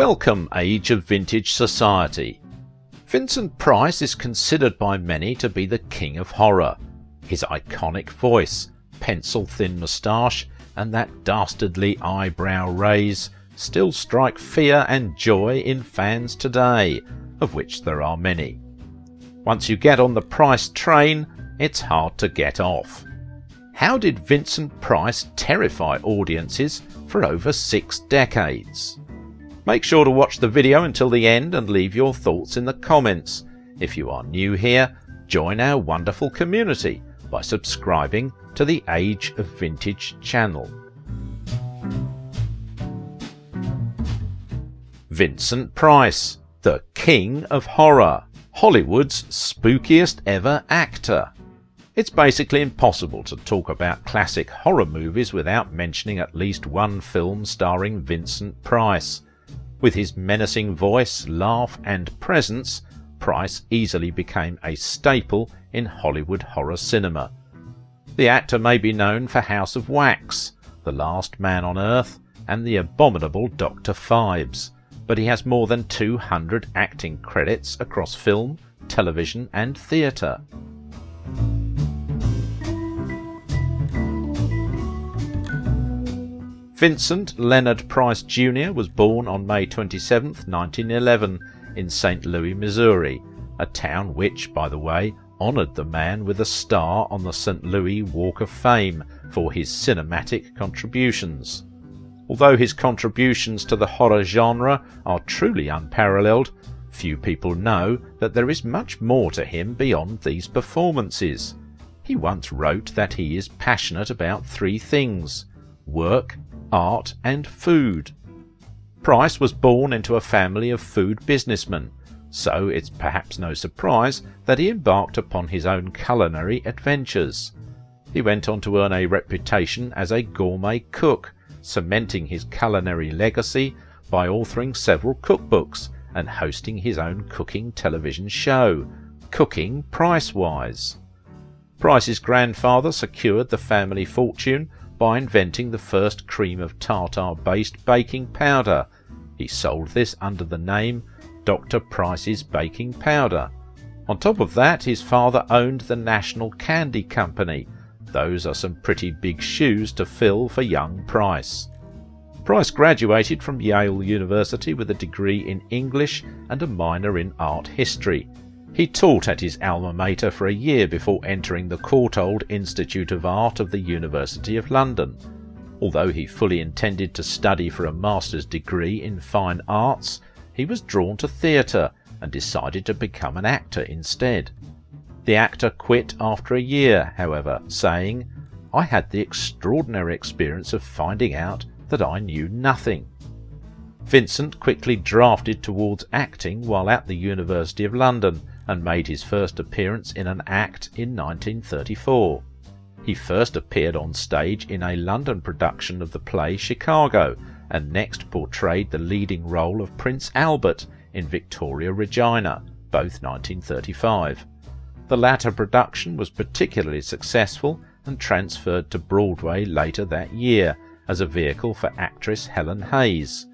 Welcome, age of vintage society. Vincent Price is considered by many to be the king of horror. His iconic voice, pencil-thin moustache, and that dastardly eyebrow raise still strike fear and joy in fans today, of which there are many. Once you get on the Price train, it's hard to get off. How did Vincent Price terrify audiences for over 6 decades? Make sure to watch the video until the end and leave your thoughts in the comments. If you are new here, join our wonderful community by subscribing to the Age of Vintage channel. Vincent Price, the king of horror, Hollywood's spookiest ever actor. It's basically impossible to talk about classic horror movies without mentioning at least one film starring Vincent Price. With his menacing voice, laugh and presence, Price easily became a staple in Hollywood horror cinema. The actor may be known for House of Wax, The Last Man on Earth, and the abominable Dr. Phibes, but he has more than 200 acting credits across film, television and theatre. Vincent Leonard Price Jr. was born on May 27, 1911 in St. Louis, Missouri, a town which, by the way, honoured the man with a star on the St. Louis Walk of Fame for his cinematic contributions. Although his contributions to the horror genre are truly unparalleled, few people know that there is much more to him beyond these performances. He once wrote that he is passionate about 3 things: work, art and food. Price was born into a family of food businessmen, so it's perhaps no surprise that he embarked upon his own culinary adventures. He went on to earn a reputation as a gourmet cook, cementing his culinary legacy by authoring several cookbooks and hosting his own cooking television show, Cooking Price-Wise. Price's grandfather secured the family fortune by inventing the first cream of tartar-based baking powder. He sold this under the name Dr. Price's Baking Powder. On top of that, his father owned the National Candy Company. Those are some pretty big shoes to fill for young Price. Price graduated from Yale University with a degree in English and a minor in art history. He taught at his alma mater for a year before entering the Courtauld Institute of Art of the University of London. Although he fully intended to study for a master's degree in fine arts, he was drawn to theatre and decided to become an actor instead. The actor quit after a year, however, saying, "I had the extraordinary experience of finding out that I knew nothing." Vincent quickly drafted towards acting while at the University of London and made his first appearance in an act in 1934. He first appeared on stage in a London production of the play Chicago, and next portrayed the leading role of Prince Albert in Victoria Regina, both 1935. The latter production was particularly successful and transferred to Broadway later that year as a vehicle for actress Helen Hayes.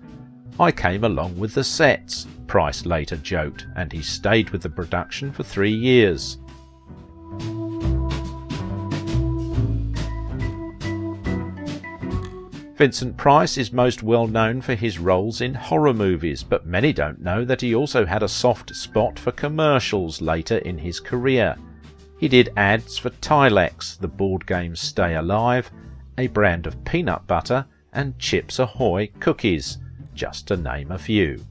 "I came along with the sets," Price later joked, and he stayed with the production for 3 years. Vincent Price is most well known for his roles in horror movies, but many don't know that he also had a soft spot for commercials later in his career. He did ads for Tilex, the board game Stay Alive, a brand of peanut butter, and Chips Ahoy cookies, just to name a few.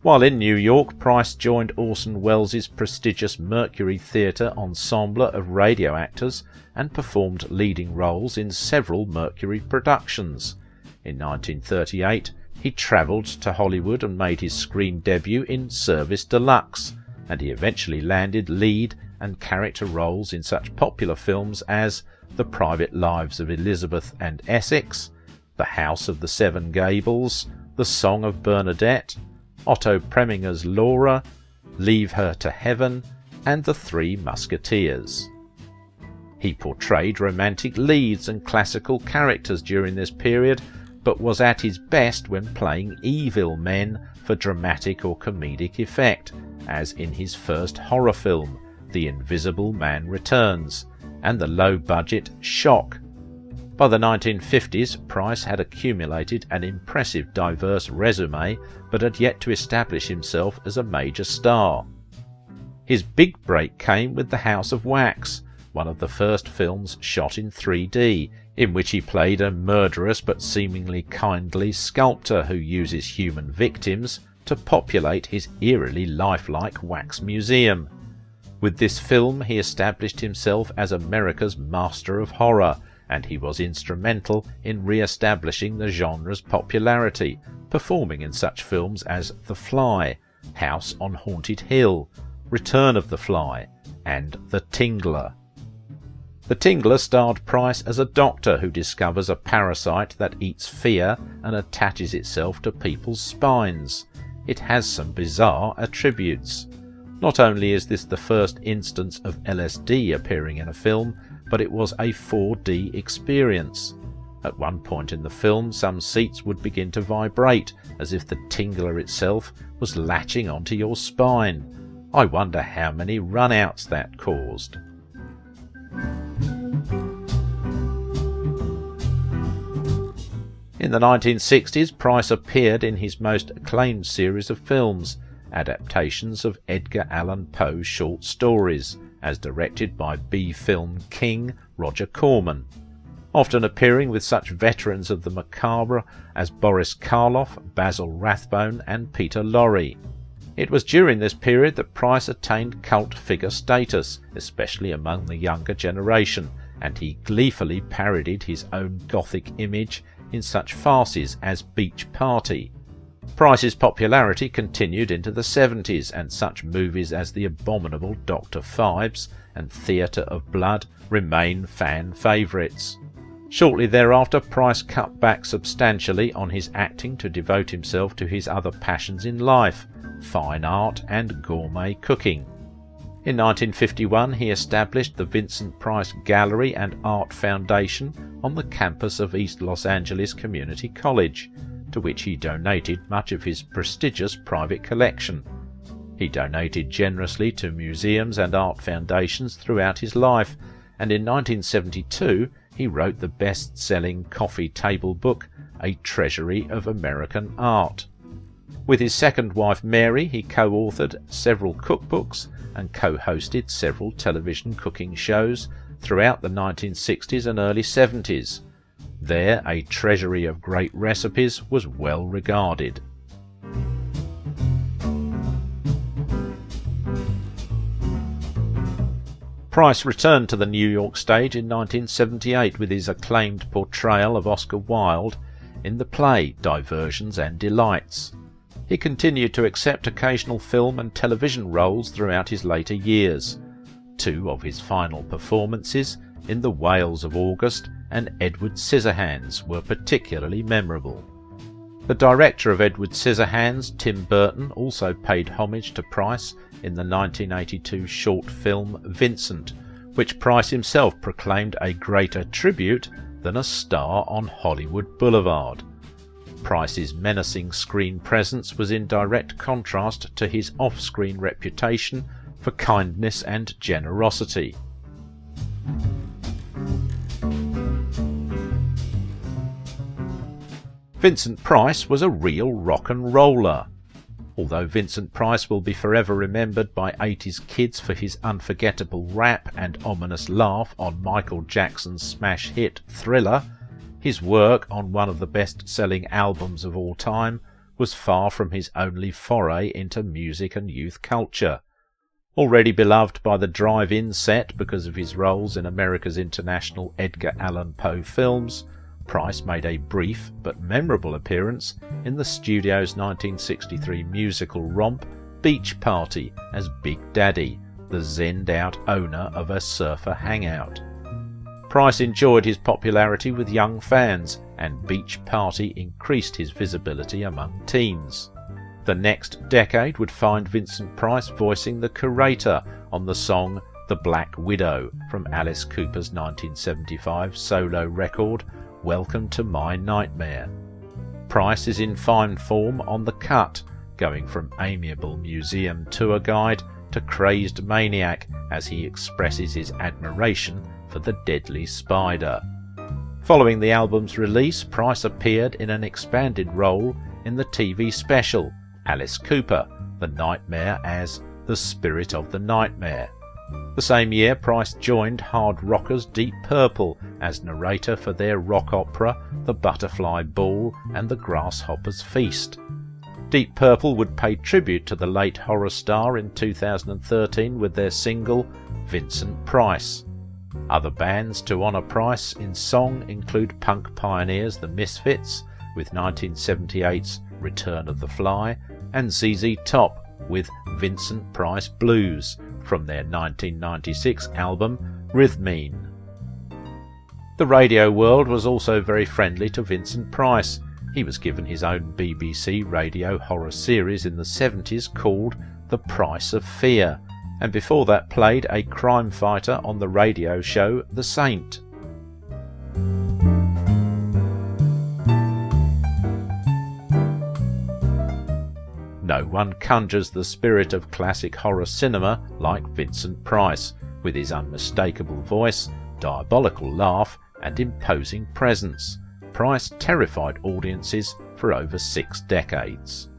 While in New York, Price joined Orson Welles' prestigious Mercury Theatre ensemble of radio actors and performed leading roles in several Mercury productions. In 1938, he travelled to Hollywood and made his screen debut in Service Deluxe, and he eventually landed lead and character roles in such popular films as The Private Lives of Elizabeth and Essex, The House of the Seven Gables, The Song of Bernadette, Otto Preminger's Laura, Leave Her to Heaven, and The Three Musketeers. He portrayed romantic leads and classical characters during this period, but was at his best when playing evil men for dramatic or comedic effect, as in his first horror film, The Invisible Man Returns, and the low-budget Shock. By the 1950s, Price had accumulated an impressive diverse resume, but had yet to establish himself as a major star. His big break came with The House of Wax, one of the first films shot in 3D, in which he played a murderous but seemingly kindly sculptor who uses human victims to populate his eerily lifelike wax museum. With this film he established himself as America's master of horror, and he was instrumental in re-establishing the genre's popularity, performing in such films as The Fly, House on Haunted Hill, Return of the Fly, and The Tingler. The Tingler starred Price as a doctor who discovers a parasite that eats fear and attaches itself to people's spines. It has some bizarre attributes. Not only is this the first instance of LSD appearing in a film, but it was a 4D experience. At one point in the film, some seats would begin to vibrate, as if the Tingler itself was latching onto your spine. I wonder how many run-outs that caused. In the 1960s, Price appeared in his most acclaimed series of films, adaptations of Edgar Allan Poe's short stories, as directed by B-film king Roger Corman, often appearing with such veterans of the macabre as Boris Karloff, Basil Rathbone and Peter Lorre. It was during this period that Price attained cult figure status, especially among the younger generation, and he gleefully parodied his own gothic image in such farces as Beach Party. Price's popularity continued into the 70s, and such movies as the abominable Dr. Phibes and Theatre of Blood remain fan favourites. Shortly thereafter, Price cut back substantially on his acting to devote himself to his other passions in life, fine art and gourmet cooking. In 1951 he established the Vincent Price Gallery and Art Foundation on the campus of East Los Angeles Community College, to which he donated much of his prestigious private collection. He donated generously to museums and art foundations throughout his life, and in 1972 he wrote the best-selling coffee table book, A Treasury of American Art. With his second wife Mary, he co-authored several cookbooks and co-hosted several television cooking shows throughout the 1960s and early 70s. There, A Treasury of Great Recipes was well regarded. Price returned to the New York stage in 1978 with his acclaimed portrayal of Oscar Wilde in the play Diversions and Delights. He continued to accept occasional film and television roles throughout his later years. Two of his final performances, in The Whales of August and Edward Scissorhands, were particularly memorable. The director of Edward Scissorhands, Tim Burton, also paid homage to Price in the 1982 short film Vincent, which Price himself proclaimed a greater tribute than a star on Hollywood Boulevard. Price's menacing screen presence was in direct contrast to his off-screen reputation for kindness and generosity. Vincent Price was a real rock and roller. Although Vincent Price will be forever remembered by 80s kids for his unforgettable rap and ominous laugh on Michael Jackson's smash hit Thriller, his work on one of the best-selling albums of all time was far from his only foray into music and youth culture. Already beloved by the drive-in set because of his roles in America's international Edgar Allan Poe films, Price made a brief but memorable appearance in the studio's 1963 musical romp Beach Party as Big Daddy, the zenned-out owner of a surfer hangout. Price enjoyed his popularity with young fans, and Beach Party increased his visibility among teens. The next decade would find Vincent Price voicing the curator on the song The Black Widow from Alice Cooper's 1975 solo record Welcome to My Nightmare. Price is in fine form on the cut, going from amiable museum tour guide to crazed maniac as he expresses his admiration for the deadly spider. Following the album's release, Price appeared in an expanded role in the TV special Alice Cooper, The Nightmare as the Spirit of the Nightmare. The same year, Price joined hard rockers Deep Purple as narrator for their rock opera The Butterfly Ball and The Grasshopper's Feast. Deep Purple would pay tribute to the late horror star in 2013 with their single Vincent Price. Other bands to honour Price in song include punk pioneers The Misfits with 1978's Return of the Fly and ZZ Top with Vincent Price Blues from their 1996 album Rhythmine. The radio world was also very friendly to Vincent Price. He was given his own BBC radio horror series in the 70s called The Price of Fear, and before that played a crime fighter on the radio show The Saint. No one conjures the spirit of classic horror cinema like Vincent Price, with his unmistakable voice, diabolical laugh and imposing presence. Price terrified audiences for over 6 decades.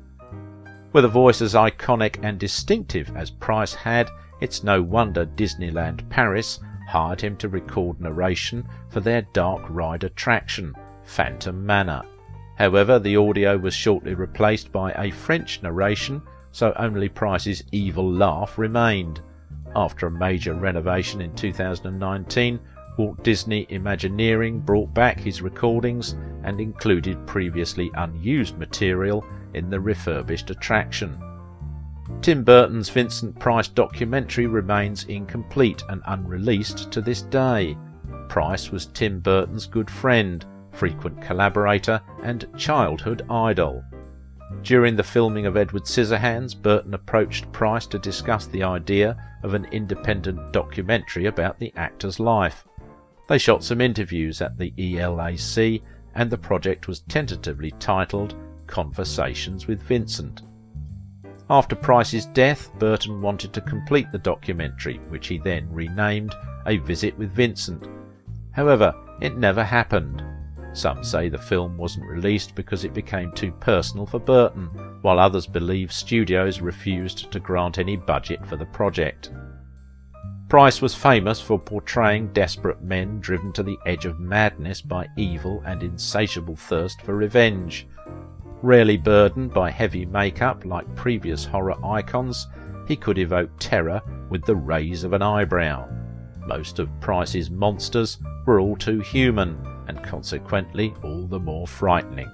With a voice as iconic and distinctive as Price had, it's no wonder Disneyland Paris hired him to record narration for their dark ride attraction, Phantom Manor. However, the audio was shortly replaced by a French narration, so only Price's evil laugh remained. After a major renovation in 2019, Walt Disney Imagineering brought back his recordings and included previously unused material in the refurbished attraction. Tim Burton's Vincent Price documentary remains incomplete and unreleased to this day. Price was Tim Burton's good friend, frequent collaborator and childhood idol. During the filming of Edward Scissorhands, Burton approached Price to discuss the idea of an independent documentary about the actor's life. They shot some interviews at the ELAC, and the project was tentatively titled Conversations with Vincent. After Price's death, Burton wanted to complete the documentary, which he then renamed A Visit with Vincent. However, it never happened. Some say the film wasn't released because it became too personal for Burton, while others believe studios refused to grant any budget for the project. Price was famous for portraying desperate men driven to the edge of madness by evil and insatiable thirst for revenge. Rarely burdened by heavy makeup like previous horror icons, he could evoke terror with the raise of an eyebrow. Most of Price's monsters were all too human, and consequently all the more frightening.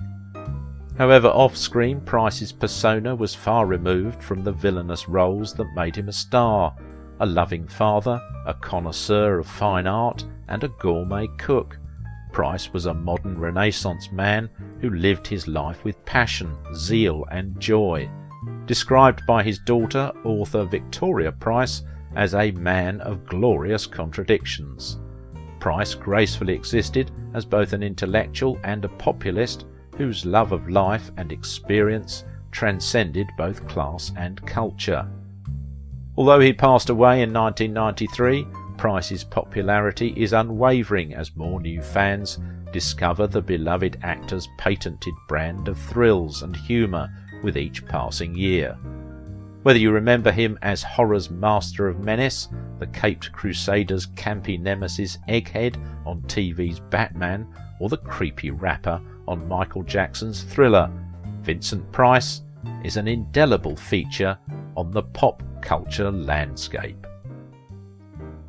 However, off-screen, Price's persona was far removed from the villainous roles that made him a star: a loving father, a connoisseur of fine art, and a gourmet cook. Price was a modern Renaissance man who lived his life with passion, zeal and joy. Described by his daughter, author Victoria Price, as a man of glorious contradictions. Price gracefully existed as both an intellectual and a populist whose love of life and experience transcended both class and culture. Although he passed away in 1993, Price's popularity is unwavering as more new fans discover the beloved actor's patented brand of thrills and humour with each passing year. Whether you remember him as horror's master of menace, the Caped Crusader's campy nemesis Egghead on TV's Batman, or the creepy rapper on Michael Jackson's Thriller, Vincent Price is an indelible feature on the pop culture landscape.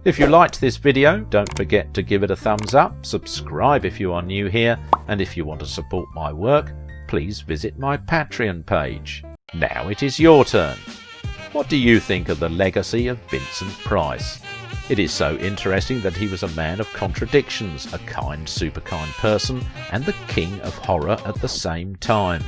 If you liked this video, don't forget to give it a thumbs up, subscribe if you are new here, and if you want to support my work, please visit my Patreon page. Now it is your turn. What do you think of the legacy of Vincent Price? It is so interesting that he was a man of contradictions, a kind, super kind person, and the king of horror at the same time.